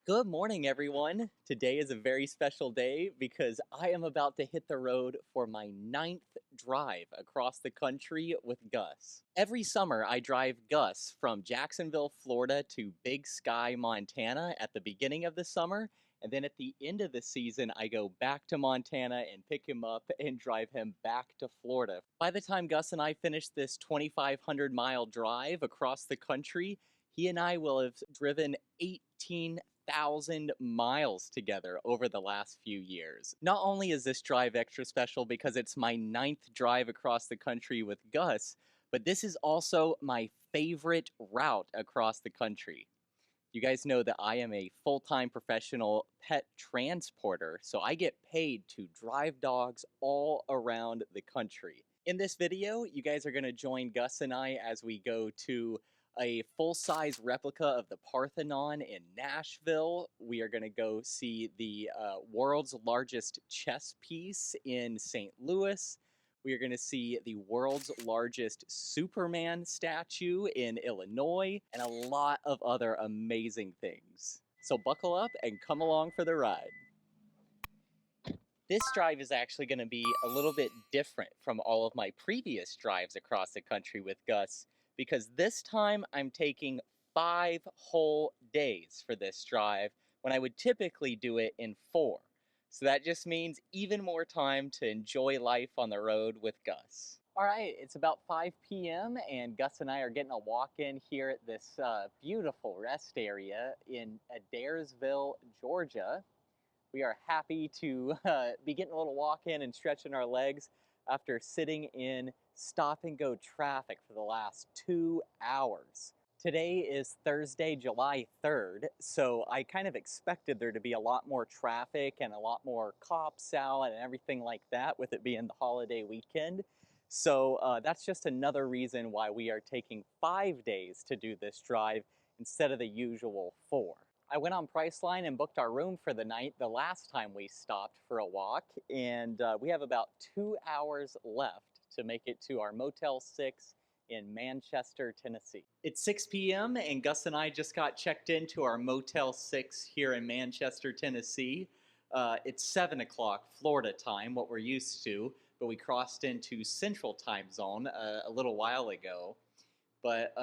Good morning, everyone. Today is a very special day because I am about to hit the road for my ninth drive across the country with Gus. Every summer, I drive Gus from Jacksonville, Florida to Big Sky, Montana at the beginning of the summer. And then at the end of the season, I go back to Montana and pick him up and drive him back to Florida. By the time Gus and I finish this 2,500-mile drive across the country, he and I will have driven 18,000 miles together over the last few years. Not only is this drive extra special because it's my ninth drive across the country with Gus, but this is also my favorite route across the country. You guys know that I am a full-time professional pet transporter, so I get paid to drive dogs all around the country. In this video, you guys are going to join Gus and I as we go to a full-size replica of the Parthenon in Nashville. We are going to go see the world's largest chess piece in St. Louis. We are going to see the world's largest Superman statue in Illinois, and a lot of other amazing things. So buckle up and come along for the ride. This drive is actually going to be a little bit different from all of my previous drives across the country with Gus, because this time I'm taking 5 whole days for this drive when I would typically do it in 4. So that just means even more time to enjoy life on the road with Gus. All right, it's about 5 p.m. and Gus and I are getting a walk in here at this beautiful rest area in Adairsville, Georgia. We are happy to be getting a little walk in and stretching our legs after sitting in stop-and-go traffic for the last 2 hours. Today is Thursday, July 3rd, so I kind of expected there to be a lot more traffic and a lot more cops out and everything like that with it being the holiday weekend. So that's just another reason why we are taking 5 days to do this drive instead of the usual 4. I went on Priceline and booked our room for the night the last time we stopped for a walk, and we have about 2 hours left to make it to our Motel 6 in Manchester, Tennessee. It's 6 p.m. and Gus and I just got checked into our Motel 6 here in Manchester, Tennessee. It's 7 o'clock Florida time, what we're used to, but we crossed into Central Time Zone a little while ago. But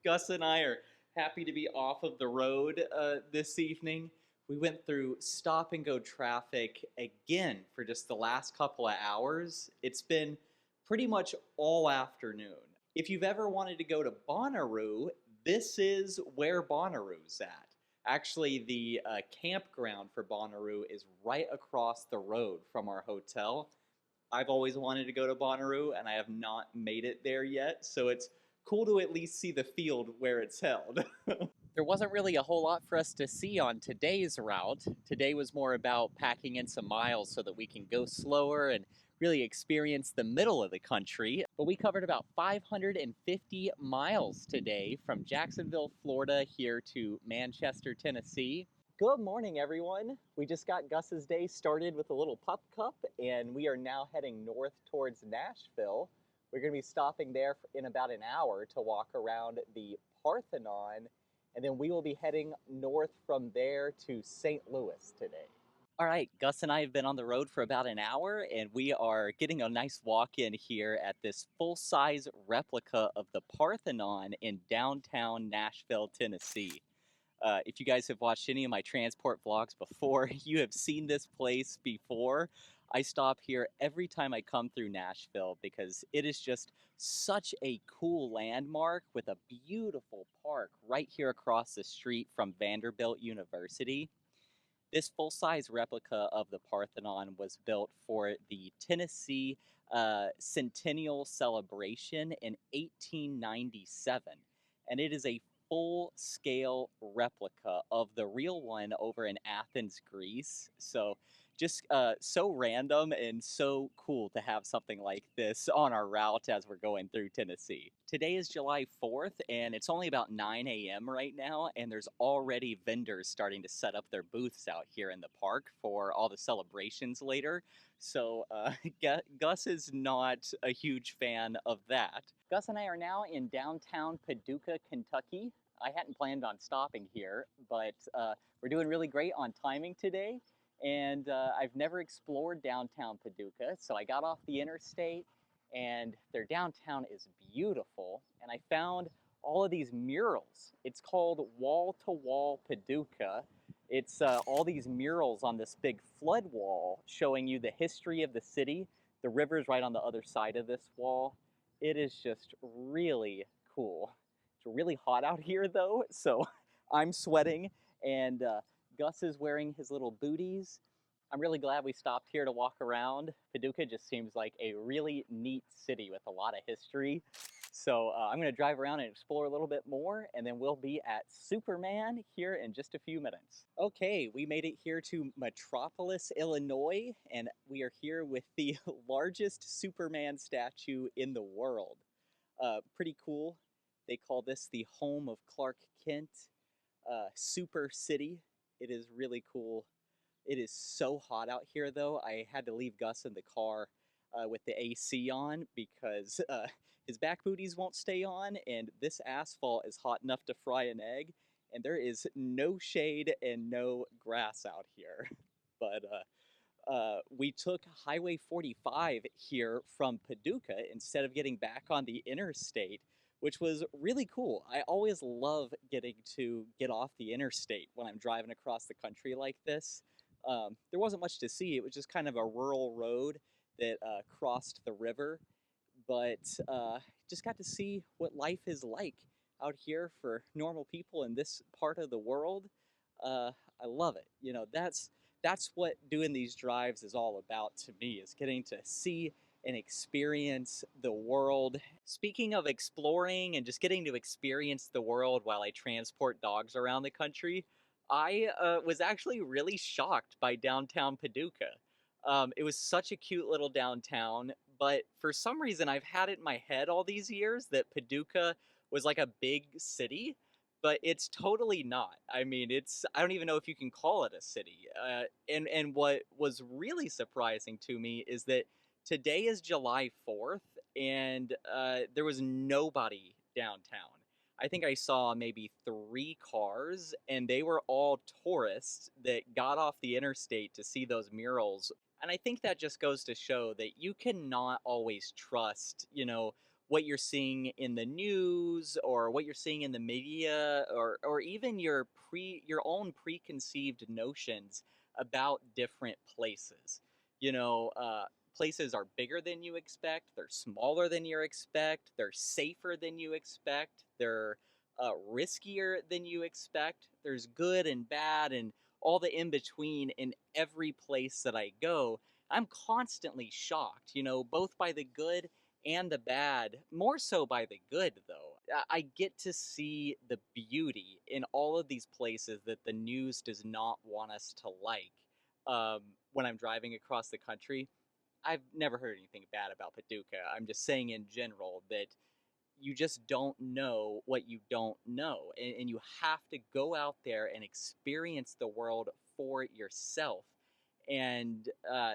Gus and I are happy to be off of the road this evening. We went through stop-and-go traffic again for just the last couple of hours. It's been pretty much all afternoon. If you've ever wanted to go to Bonnaroo, this is where Bonnaroo's at. Actually, the campground for Bonnaroo is right across the road from our hotel. I've always wanted to go to Bonnaroo, and I have not made it there yet, so it's cool to at least see the field where it's held. There wasn't really a whole lot for us to see on today's route. Today was more about packing in some miles so that we can go slower and really experience the middle of the country. But we covered about 550 miles today from Jacksonville, Florida here to Manchester, Tennessee. Good morning, everyone. We just got Gus's day started with a little pup cup, and we are now heading north towards Nashville. We're going to be stopping there in about an hour to walk around the Parthenon, and then we will be heading north from there to St. Louis today. All right, Gus and I have been on the road for about an hour, and we are getting a nice walk-in here at this full-size replica of the Parthenon in downtown Nashville, Tennessee. If you guys have watched any of my transport vlogs before, you have seen this place before. I stop here every time I come through Nashville because it is just such a cool landmark with a beautiful park right here across the street from Vanderbilt University. This full-size replica of the Parthenon was built for the Tennessee Centennial Celebration in 1897, and it is a full-scale replica of the real one over in Athens, Greece. So just so random and so cool to have something like this on our route as we're going through Tennessee. Today is July 4th, and it's only about 9 a.m. right now, and there's already vendors starting to set up their booths out here in the park for all the celebrations later. So Gus is not a huge fan of that. Gus and I are now in downtown Paducah, Kentucky. I hadn't planned on stopping here, but we're doing really great on timing today. And I've never explored downtown Paducah, so I got off the interstate, and their downtown is beautiful. And I found all of these murals. It's called Wall to Wall Paducah. It's all these murals on this big flood wall showing you the history of the city. The river's right on the other side of this wall. It is just really cool. It's really hot out here though, so I'm sweating, and Gus is wearing his little booties. I'm really glad we stopped here to walk around. Paducah just seems like a really neat city with a lot of history. So I'm going to drive around and explore a little bit more, and then we'll be at Superman here in just a few minutes. Okay, we made it here to Metropolis, Illinois, and we are here with the largest Superman statue in the world. Pretty cool. They call this the home of Clark Kent, Super City. It is really cool. It is so hot out here, though. I had to leave Gus in the car with the AC on because his back booties won't stay on, and this asphalt is hot enough to fry an egg, and there is no shade and no grass out here. But we took Highway 45 here from Paducah instead of getting back on the interstate, which was really cool. I always love getting to get off the interstate when I'm driving across the country like this. There wasn't much to see. It was just kind of a rural road that crossed the river, but just got to see what life is like out here for normal people in this part of the world. I love it. You know, that's what doing these drives is all about to me, is getting to see and experience the world. Speaking of exploring and just getting to experience the world while I transport dogs around the country, I was actually really shocked by downtown Paducah. It was such a cute little downtown, but for some reason I've had it in my head all these years that Paducah was like a big city, but it's totally not. I mean, I don't even know if you can call it a city. And what was really surprising to me is that today is July 4th, and there was nobody downtown. I think I saw maybe 3 cars, and they were all tourists that got off the interstate to see those murals. And I think that just goes to show that you cannot always trust, what you're seeing in the news or what you're seeing in the media, or even your own preconceived notions about different places. Places are bigger than you expect, they're smaller than you expect, they're safer than you expect, they're riskier than you expect. There's good and bad and all the in between in every place that I go. I'm constantly shocked, both by the good and the bad, more so by the good, though. I get to see the beauty in all of these places that the news does not want us to like. When I'm driving across the country, I've never heard anything bad about Paducah. I'm just saying in general that you just don't know what you don't know. And you have to go out there and experience the world for yourself. And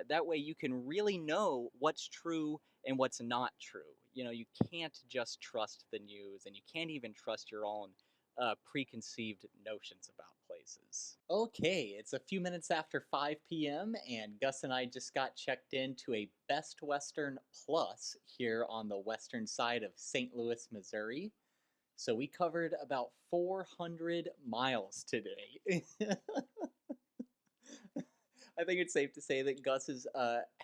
that way you can really know what's true and what's not true. You can't just trust the news, and you can't even trust your own preconceived notions about places. Okay, it's a few minutes after 5 p.m., and Gus and I just got checked into a Best Western Plus here on the western side of St. Louis, Missouri. So we covered about 400 miles today. I think it's safe to say that Gus is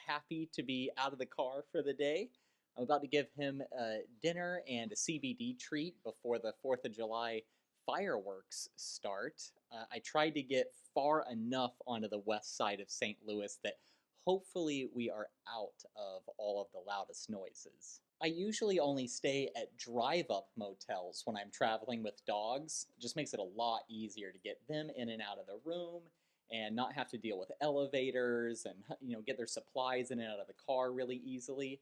happy to be out of the car for the day. I'm about to give him dinner and a CBD treat before the 4th of July fireworks start. I tried to get far enough onto the west side of St. Louis that hopefully we are out of all of the loudest noises. I usually only stay at drive-up motels when I'm traveling with dogs. It just makes it a lot easier to get them in and out of the room and not have to deal with elevators and get their supplies in and out of the car really easily.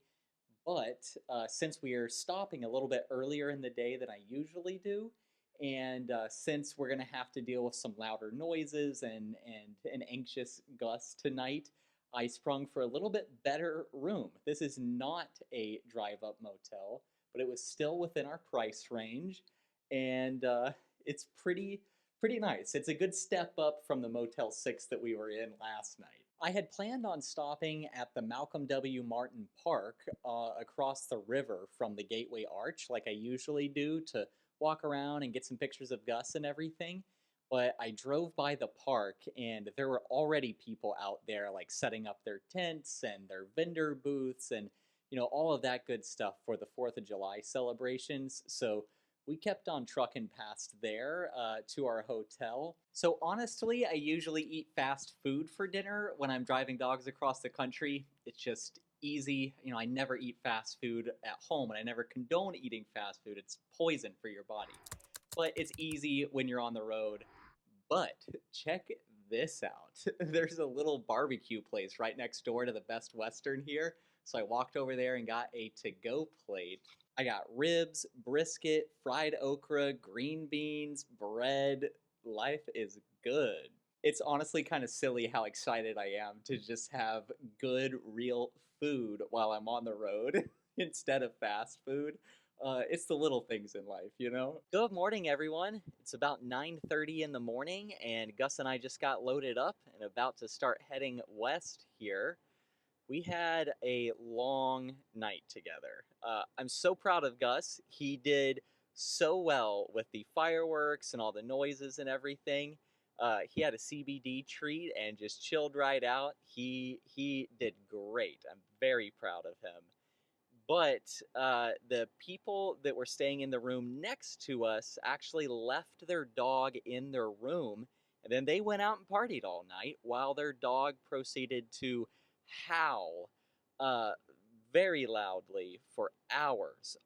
But since we are stopping a little bit earlier in the day than I usually do, and since we're going to have to deal with some louder noises and an anxious Gus tonight, I sprung for a little bit better room. This is not a drive-up motel, but it was still within our price range, and It's pretty nice. It's a good step up from the Motel 6 that we were in last night. I had planned on stopping at the Malcolm W. Martin Park across the river from the Gateway Arch, like I usually do, to walk around and get some pictures of Gus and everything. But I drove by the park and there were already people out there like setting up their tents and their vendor booths and all of that good stuff for the 4th of July celebrations. So we kept on trucking past there to our hotel. So honestly, I usually eat fast food for dinner when I'm driving dogs across the country. It's just easy. I never eat fast food at home, and I never condone eating fast food. It's poison for your body. But it's easy when you're on the road. But check this out. There's a little barbecue place right next door to the Best Western here. So I walked over there and got a to-go plate. I got ribs, brisket, fried okra, green beans, bread. Life is good. It's honestly kind of silly how excited I am to just have good, real food while I'm on the road instead of fast food. It's the little things in life. Good morning, everyone. It's about 9:30 in the morning, and Gus and I just got loaded up and about to start heading west here. We had a long night together. I'm so proud of Gus. He did so well with the fireworks and all the noises and everything. He had a CBD treat and just chilled right out. He did great. I'm very proud of him. But the people that were staying in the room next to us actually left their dog in their room, and then they went out and partied all night while their dog proceeded to howl very loudly for hours.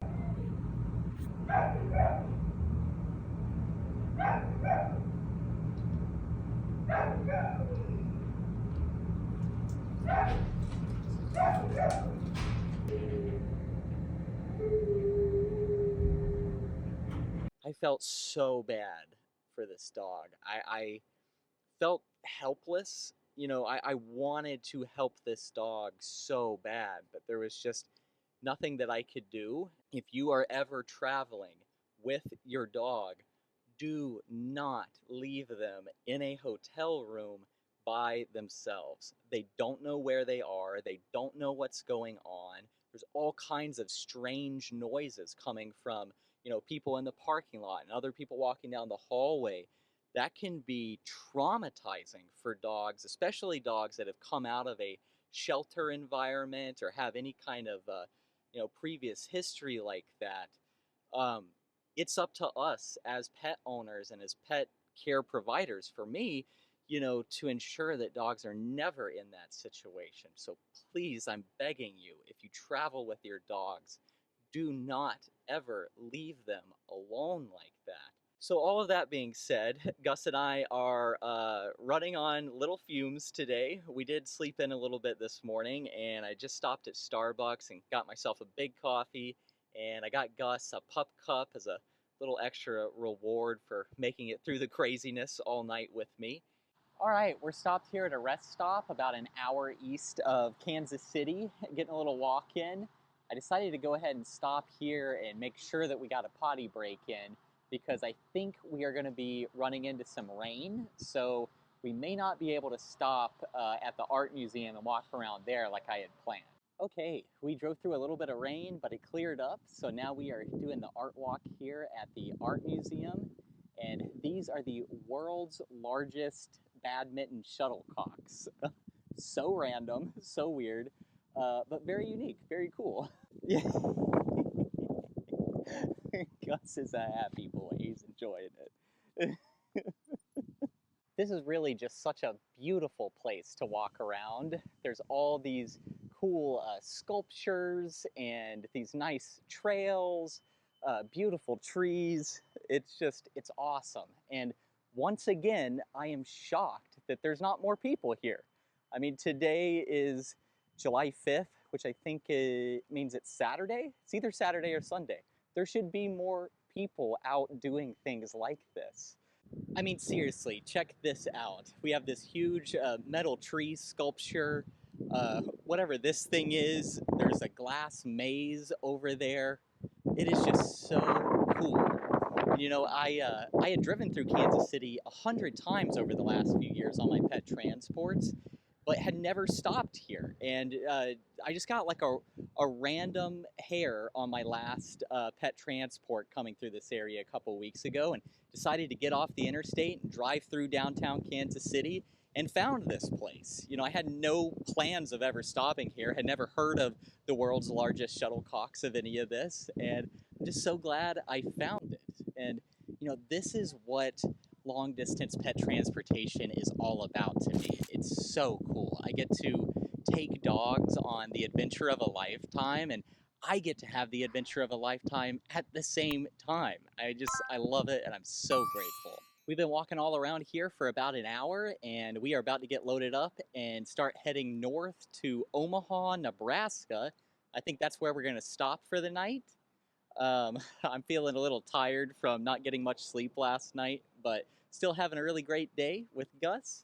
I felt so bad for this dog. I felt helpless. I wanted to help this dog so bad, but there was just nothing that I could do. If you are ever traveling with your dog, do not leave them in a hotel room by themselves. They don't know where they are. They don't know what's going on. There's all kinds of strange noises coming from, people in the parking lot and other people walking down the hallway. That can be traumatizing for dogs, especially dogs that have come out of a shelter environment or have any kind of, previous history like that. It's up to us as pet owners and as pet care providers, for me, to ensure that dogs are never in that situation. So please, I'm begging you, if you travel with your dogs, do not ever leave them alone like that. So all of that being said, Gus and I are running on little fumes today. We did sleep in a little bit this morning, and I just stopped at Starbucks and got myself a big coffee, and I got Gus a pup cup as a little extra reward for making it through the craziness all night with me. All right, we're stopped here at a rest stop about an hour east of Kansas City, getting a little walk in. I decided to go ahead and stop here and make sure that we got a potty break in, because I think we are going to be running into some rain, so we may not be able to stop at the art museum and walk around there like I had planned. Okay, we drove through a little bit of rain, but it cleared up, so now we are doing the art walk here at the art museum, and these are the world's largest badminton shuttlecocks. So random, so weird, but very unique, very cool. Yeah. Gus is a happy boy. He's enjoying it. This is really just such a beautiful place to walk around. There's all these cool sculptures and these nice trails, beautiful trees. It's awesome. And once again, I am shocked that there's not more people here. I mean, today is July 5th, which I think means it's Saturday. It's either Saturday or Sunday. There should be more people out doing things like this. I mean, seriously, check this out. We have this huge metal tree sculpture. Whatever this thing is, there's a glass maze over there. It is just so cool. I had driven through Kansas City 100 times over the last few years on my pet transports, but had never stopped here. And I just got like a random hair on my last pet transport coming through this area a couple weeks ago, and decided to get off the interstate and drive through downtown Kansas City and found this place. I had no plans of ever stopping here, had never heard of the world's largest shuttlecocks of any of this, and I'm just so glad I found it. And this is what long distance pet transportation is all about to me. It's so cool. I get to take dogs on the adventure of a lifetime, and I get to have the adventure of a lifetime at the same time. I love it, and I'm so grateful. We've been walking all around here for about an hour, and we are about to get loaded up and start heading north to Omaha, Nebraska. I think that's where we're going to stop for the night. I'm feeling a little tired from not getting much sleep last night, but still having a really great day with Gus.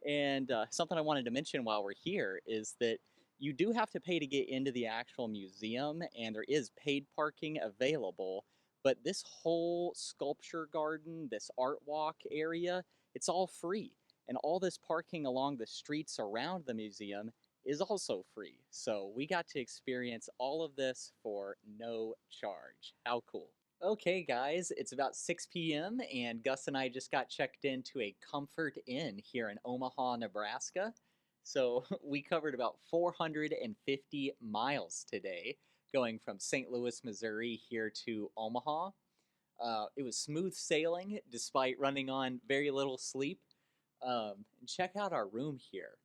And something I wanted to mention while we're here is that you do have to pay to get into the actual museum, and there is paid parking available. But this whole sculpture garden, this art walk area, it's all free. And all this parking along the streets around the museum is also free. So we got to experience all of this for no charge. How cool. Okay guys, it's about 6 p.m. and Gus and I just got checked into a Comfort Inn here in Omaha, Nebraska. So we covered about 450 miles today, going from St. Louis, Missouri here to Omaha. It was smooth sailing despite running on very little sleep. Check out our room here.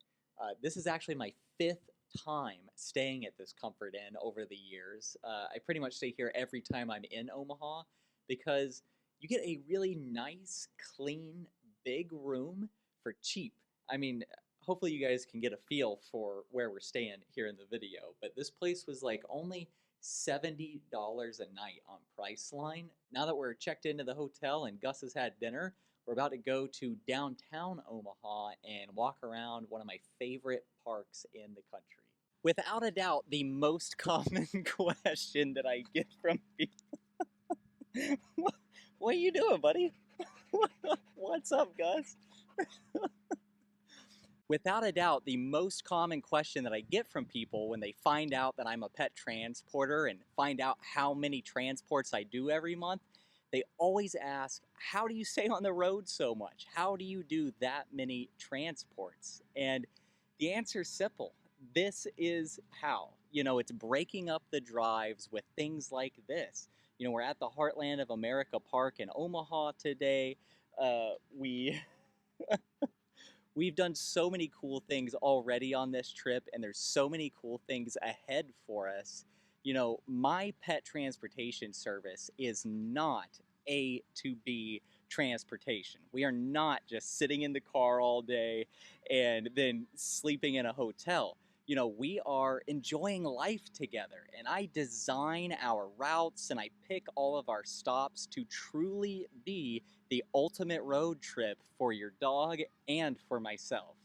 This is actually my 5th time staying at this Comfort Inn over the years. I pretty much stay here every time I'm in Omaha because you get a really nice, clean, big room for cheap. I mean, hopefully you guys can get a feel for where we're staying here in the video, but this place was like only $70 a night on Priceline. Now that we're checked into the hotel and Gus has had dinner, we're about to go to downtown Omaha and walk around one of my favorite parks in the country. Without a doubt, the most common question that I get from people. What are you doing, buddy? What's up, Gus? Without a doubt, the most common question that I get from people when they find out that I'm a pet transporter and find out how many transports I do every month, they always ask, how do you stay on the road so much? How do you do that many transports? And the answer is simple. This is how. It's breaking up the drives with things like this. We're at the Heartland of America Park in Omaha today. We've done so many cool things already on this trip, and there's so many cool things ahead for us. My pet transportation service is not A to B transportation. We are not just sitting in the car all day and then sleeping in a hotel. We are enjoying life together, and I design our routes and I pick all of our stops to truly be the ultimate road trip for your dog and for myself.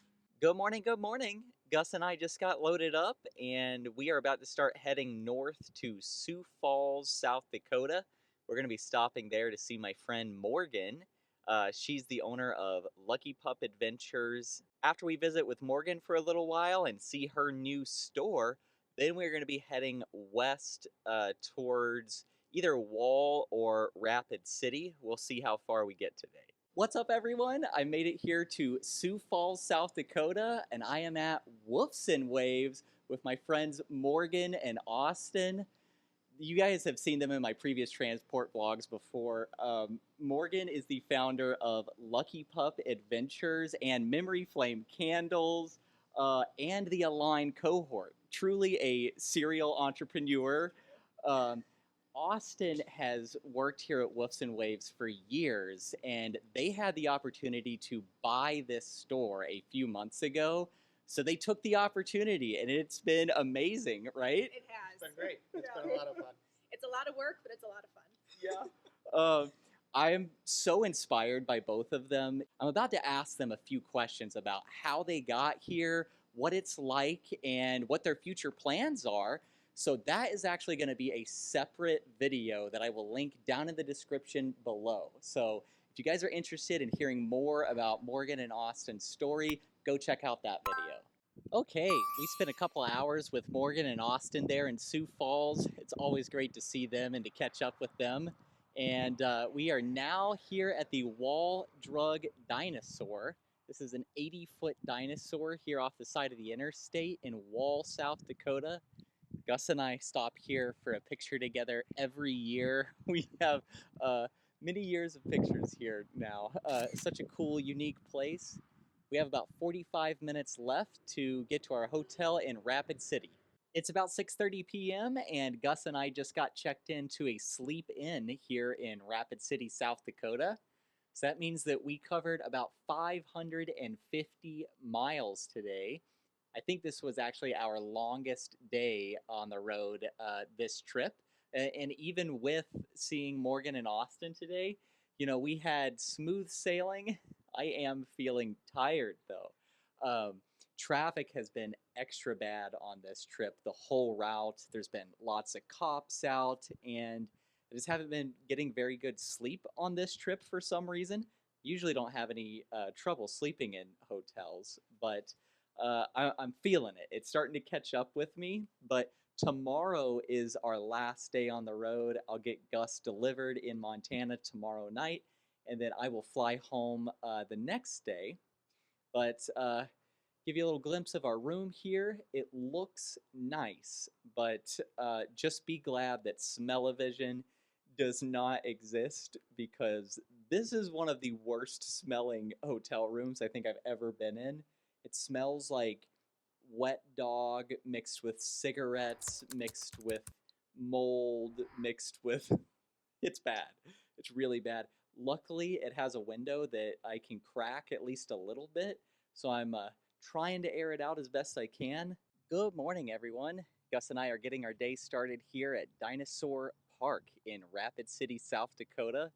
Good morning, good morning. Gus and I just got loaded up, and we are about to start heading north to Sioux Falls, South Dakota. We're going to be stopping there to see my friend Morgan. She's the owner of Lucky Pup Adventures. After we visit with Morgan for a little while and see her new store, then we're going to be heading west towards either Wall or Rapid City. We'll see how far we get today. What's up, everyone? I made it here to Sioux Falls, South Dakota, and I am at Woofs and Waves with my friends Morgan and Austin. You guys have seen them in my previous transport vlogs before. Morgan is the founder of Lucky Pup Adventures and Memory Flame Candles and the Align cohort. Truly a serial entrepreneur. Austin has worked here at Woofs and Waves for years, and they had the opportunity to buy this store a few months ago. So they took the opportunity, and it's been amazing, right? It has. It's been great. It's been a lot of fun. It's a lot of work, but it's a lot of fun. Yeah. I am so inspired by both of them. I'm about to ask them a few questions about how they got here, what it's like, and what their future plans are. So that is actually going to be a separate video that I will link down in the description below. So if you guys are interested in hearing more about Morgan and Austin's story, go check out that video. Okay, we spent a couple hours with Morgan and Austin there in Sioux Falls. It's always great to see them and to catch up with them. And we are now here at the Wall Drug Dinosaur. This is an 80-foot dinosaur here off the side of the interstate in Wall, South Dakota. Gus and I stop here for a picture together every year. We have many years of pictures here now. Such a cool, unique place. We have about 45 minutes left to get to our hotel in Rapid City. It's about 6:30 p.m. and Gus and I just got checked into a sleep in here in Rapid City, South Dakota. So that means that we covered about 550 miles today. I think this was actually our longest day on the road this trip. And even with seeing Morgan and Austin today, you know, we had smooth sailing. I am feeling tired though. Traffic has been extra bad on this trip the whole route. There's been lots of cops out, and I just haven't been getting very good sleep on this trip for some reason. Usually don't have any trouble sleeping in hotels, but I'm feeling it. It's starting to catch up with me, but tomorrow is our last day on the road. I'll get Gus delivered in Montana tomorrow night, and then I will fly home the next day. But give you a little glimpse of our room here. It looks nice, but just be glad that smell-o-vision does not exist, because this is one of the worst smelling hotel rooms I think I've ever been in. It smells like wet dog mixed with cigarettes, mixed with mold, mixed with... It's bad. It's really bad. Luckily, it has a window that I can crack at least a little bit, so I'm trying to air it out as best I can. Good morning, everyone. Gus and I are getting our day started here at Dinosaur Park in Rapid City, South Dakota.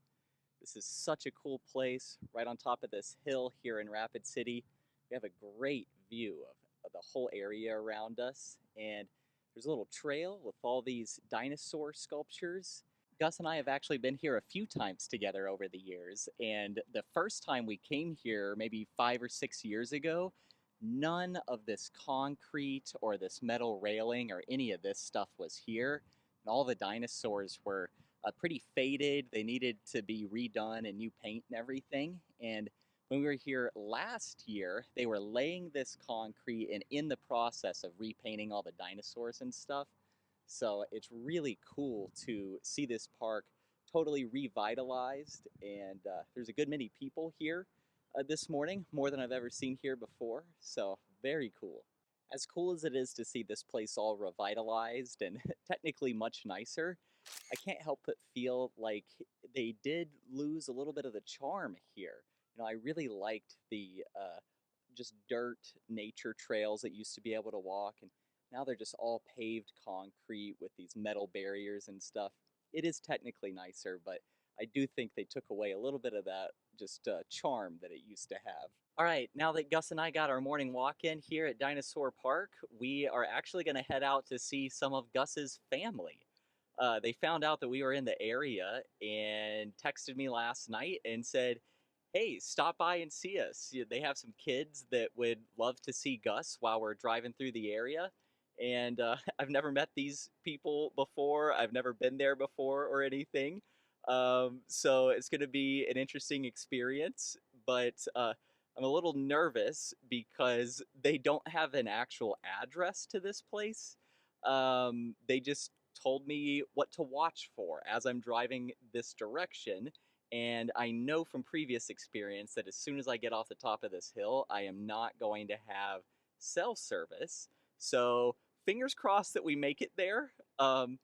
This is such a cool place, right on top of this hill here in Rapid City. We have a great view of the whole area around us, and there's a little trail with all these dinosaur sculptures. Gus and I have actually been here a few times together over the years, and the first time we came here, maybe 5 or 6 years ago, none of this concrete or this metal railing or any of this stuff was here, and all the dinosaurs were pretty faded. They needed to be redone and new paint and everything. And when we were here last year, they were laying this concrete and in the process of repainting all the dinosaurs and stuff. So it's really cool to see this park totally revitalized, and there's a good many people here this morning, more than I've ever seen here before, so very cool. As cool as it is to see this place all revitalized and technically much nicer, I can't help but feel like they did lose a little bit of the charm here. You know, I really liked the just dirt nature trails that used to be able to walk, and now they're just all paved concrete with these metal barriers and stuff. It is technically nicer, but I do think they took away a little bit of that just charm that it used to have. All right, now that Gus and I got our morning walk in here at Dinosaur Park, we are actually going to head out to see some of Gus's family. They found out that we were in the area and texted me last night and said, hey, stop by and see us. They have some kids that would love to see Gus while we're driving through the area. And I've never met these people before. I've never been there before or anything. So it's going to be an interesting experience, but I'm a little nervous because they don't have an actual address to this place. They just told me what to watch for as I'm driving this direction. And I know from previous experience that as soon as I get off the top of this hill, I am not going to have cell service. So fingers crossed that we make it there. I'm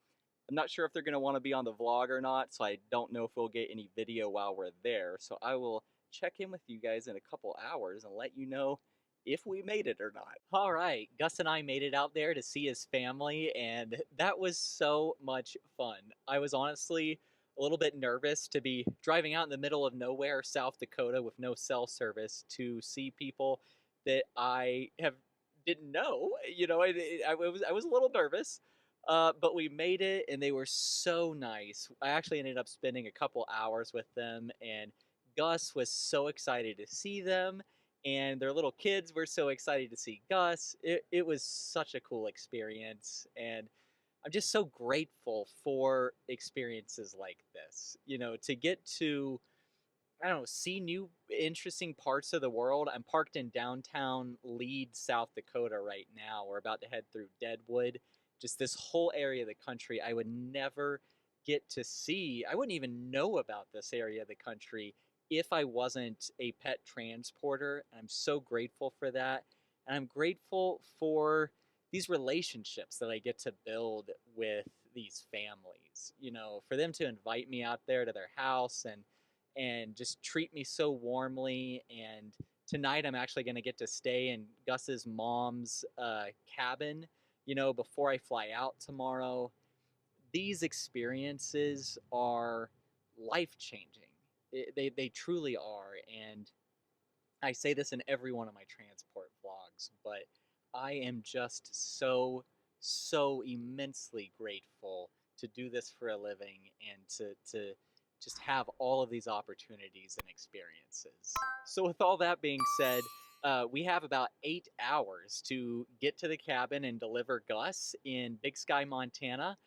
not sure if they're going to want to be on the vlog or not, so I don't know if we'll get any video while we're there. So I will check in with you guys in a couple hours and let you know if we made it or not. All right, Gus and I made it out there to see his family, and that was so much fun. I was honestly a little bit nervous to be driving out in the middle of nowhere, South Dakota, with no cell service to see people that I didn't know. You know, I was a little nervous, But we made it, and they were so nice. I actually ended up spending a couple hours with them, and Gus was so excited to see them, and their little kids were so excited to see Gus. It was such a cool experience, and I'm just so grateful for experiences like this. You know, to get to, I don't know, see new interesting parts of the world. I'm parked in downtown Leeds, South Dakota right now. We're about to head through Deadwood. Just this whole area of the country I would never get to see. I wouldn't even know about this area of the country if I wasn't a pet transporter. I'm so grateful for that. And I'm grateful for these relationships that I get to build with these families. You know, for them to invite me out there to their house and just treat me so warmly. And tonight I'm actually going to get to stay in Gus's mom's cabin, you know, before I fly out tomorrow. These experiences are life changing. They truly are. And I say this in every one of my transport vlogs, but I am just so immensely grateful to do this for a living and to just have all of these opportunities and experiences. So, with all that being said, we have about 8 hours to get to the cabin and deliver Gus in Big Sky, Montana.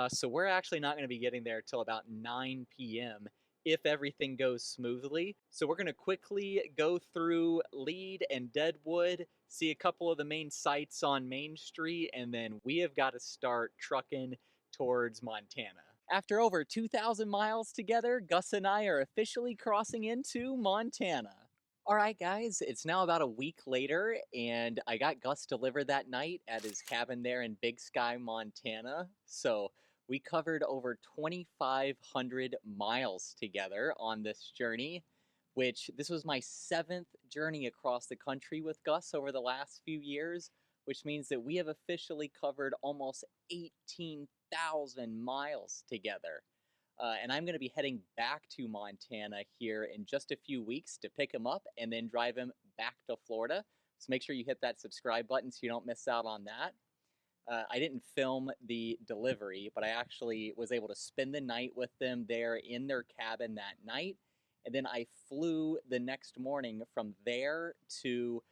So, we're actually not going to be getting there till about 9 p.m. if everything goes smoothly. So we're going to quickly go through Lead and Deadwood, see a couple of the main sites on Main Street, and then we have got to start trucking towards Montana. After over 2,000 miles together, Gus and I are officially crossing into Montana. All right, guys, it's now about a week later, and I got Gus delivered that night at his cabin there in Big Sky, Montana. So we covered over 2,500 miles together on this journey, which this was my 7th journey across the country with Gus over the last few years, which means that we have officially covered almost 18,000 miles together. And I'm going to be heading back to Montana here in just a few weeks to pick him up and then drive him back to Florida. So make sure you hit that subscribe button so you don't miss out on that. I didn't film the delivery, but I actually was able to spend the night with them there in their cabin that night. And then I flew the next morning from there to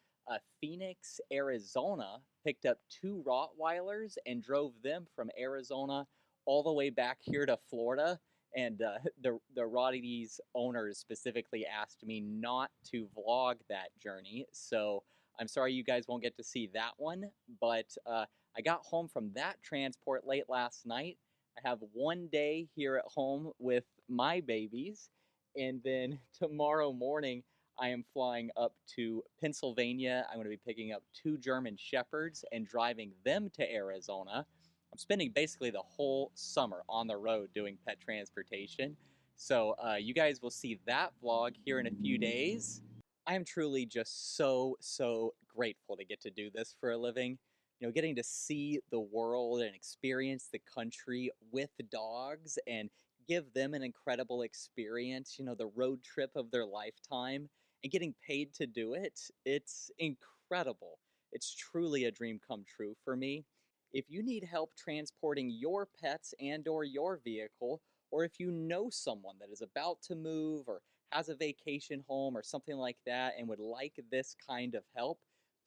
Phoenix, Arizona, picked up 2 Rottweilers and drove them from Arizona all the way back here to Florida. And the Rotties owners specifically asked me not to vlog that journey. So I'm sorry you guys won't get to see that one. But I got home from that transport late last night. I have one day here at home with my babies. And then tomorrow morning, I am flying up to Pennsylvania. I'm going to be picking up 2 German Shepherds and driving them to Arizona. I'm spending basically the whole summer on the road doing pet transportation. So you guys will see that vlog here in a few days. I am truly just so grateful to get to do this for a living. You know, getting to see the world and experience the country with dogs and give them an incredible experience, you know, the road trip of their lifetime, and getting paid to do it. It's incredible. It's truly a dream come true for me. If you need help transporting your pets and or your vehicle, or if you know someone that is about to move or has a vacation home or something like that and would like this kind of help,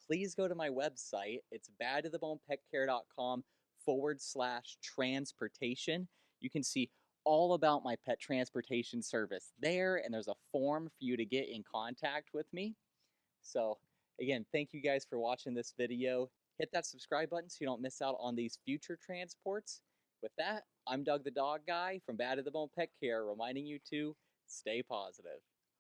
please go to my website. It's badtothebonepetcare.com/transportation. You can see all about my pet transportation service there, and there's a form for you to get in contact with me. So again, thank you guys for watching this video. Hit that subscribe button so you don't miss out on these future transports. With that, I'm Doug the Dog Guy from Bad to the Bone Pet Care, reminding you to stay positive.